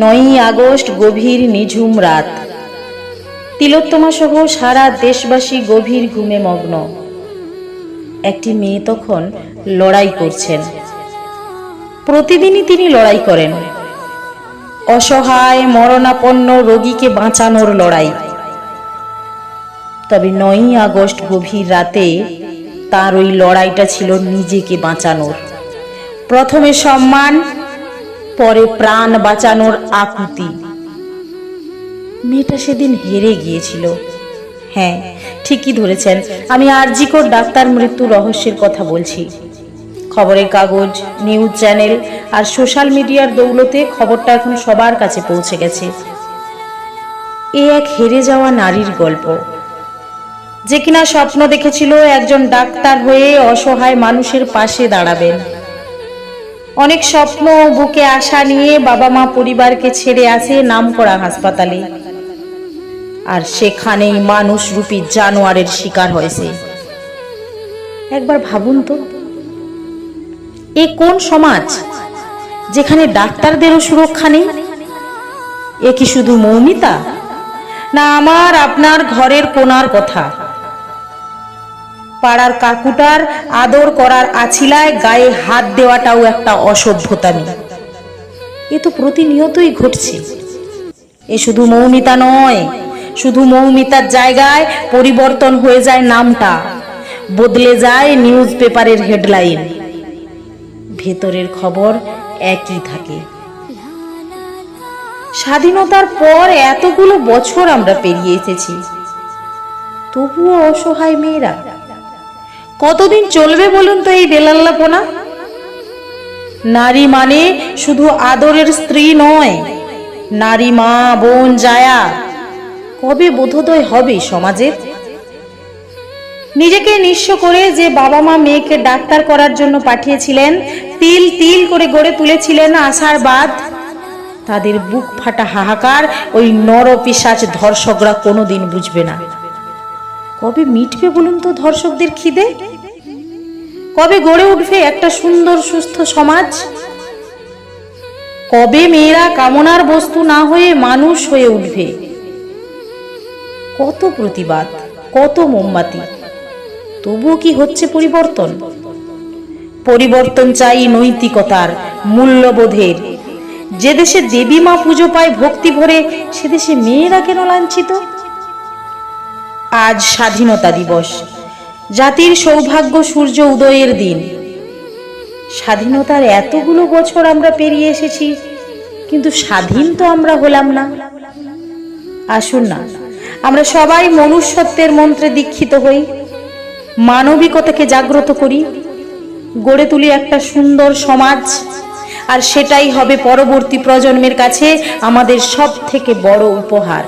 9ই August গভীর নিঝুম রাত। তিলোত্তমা সহ সারা দেশবাসী গভীর ঘুমে মগ্ন। একটি মেয়ে তখন লড়াই করছেন। প্রতিদিনই তিনি লড়াই করেন, অসহায় মরণাপন্ন রোগীকে বাঁচানোর লড়াই। তবে 9ই আগস্ট গভীর রাতে তার ওই লড়াইটা ছিল নিজেকে বাঁচানোর। প্রথমে সম্মান, পরে প্রাণ বাঁচানোর আকুতি। মেয়েটা সেদিন হেরে গিয়েছিল। হ্যাঁ, ঠিকই ধরেছেন, আমি আরজিকর ডাক্তার মৃত্যু রহস্যের কথা বলছি। খবরের কাগজ, নিউজ চ্যানেল আর সোশ্যাল মিডিয়ার দৌলতে খবরটা এখন সবার কাছে পৌঁছে গেছে। এ এক হেরে যাওয়া নারীর গল্প, যে কিনা স্বপ্ন দেখেছিল একজন ডাক্তার হয়ে অসহায় মানুষের পাশে দাঁড়াবেন। অনেক স্বপ্ন বুকে আশা নিয়ে বাবা মা পরিবারকে ছেড়ে আসে নামকরা হাসপাতালে, আর সেখানেই মানুষরূপী জানোয়ারের শিকার হয়েছে। একবার ভাবুন তো, এ কোন সমাজ যেখানে ডাক্তারদেরও সুরক্ষা নেই? এ কি শুধু মৌমিতা, না আমার আপনার ঘরের কোনার কথা? পাড়ার কাকুটার আদর করার আছিলায় গায়ে হাত দেওয়াটাও একটা অসভ্যতামি। এ তো প্রতিনিয়তই ঘটছে। এ শুধু মৌমিতা নয়, শুধু মৌমিতার জায়গায় পরিবর্তন হয়ে যায় নামটা, বদলে যায় নিউজ পেপারের হেডলাইন। ভেতরের খবর একই থাকে। স্বাধীনতার পর এতগুলো বছর আমরা পেরিয়ে এসেছি, তবুও অসহায় মেয়েরা কতদিন চলবে বলুন তো এই বেলাল্লাপনা? নারী মানে শুধু আদরের স্ত্রী নয়, নারী মা, বোন, জায়া। কবে বোধোদয় হবে সমাজের? নিজেকে নিঃস্ব করে যে বাবা মা মেয়েকে ডাক্তার করার জন্য পাঠিয়েছিলেন, তিল তিল করে গড়ে তুলেছিলেন আশার বাঁধ, তাদের বুক ফাটা হাহাকার ওই নরপিশাচ ধর্ষকরা কোনোদিন বুঝবে না। কবে মিটবে বলুন তো ধর্ষকদের খিদে? কবে গড়ে উঠবে একটা সুন্দর সুস্থ সমাজ? কবে মেয়েরা কামনার বস্তু না হয়ে মানুষ হয়ে উঠবে? কত প্রতিবাদ, কত মোমবাতি, তবুও কি হচ্ছে পরিবর্তন? পরিবর্তন চাই নৈতিকতার, মূল্যবোধের। যে দেশে দেবী মা পুজো পায় ভক্তি ভরে, সে দেশে মেয়েরা কেন লাঞ্ছিত? আজ স্বাধীনতা দিবস, জাতির সৌভাগ্য সূর্য উদয়ের দিন। স্বাধীনতার এতগুলো বছর আমরা পেরিয়ে এসেছি, কিন্তু স্বাধীন তো আমরা হলাম না। আসুন না, আমরা সবাই মনুষ্যত্বের মন্ত্রে দীক্ষিত হই, মানবিকতাকে জাগ্রত করি, গড়ে তুলি একটা সুন্দর সমাজ। আর সেটাই হবে পরবর্তী প্রজন্মের কাছে আমাদের সব থেকে বড় উপহার।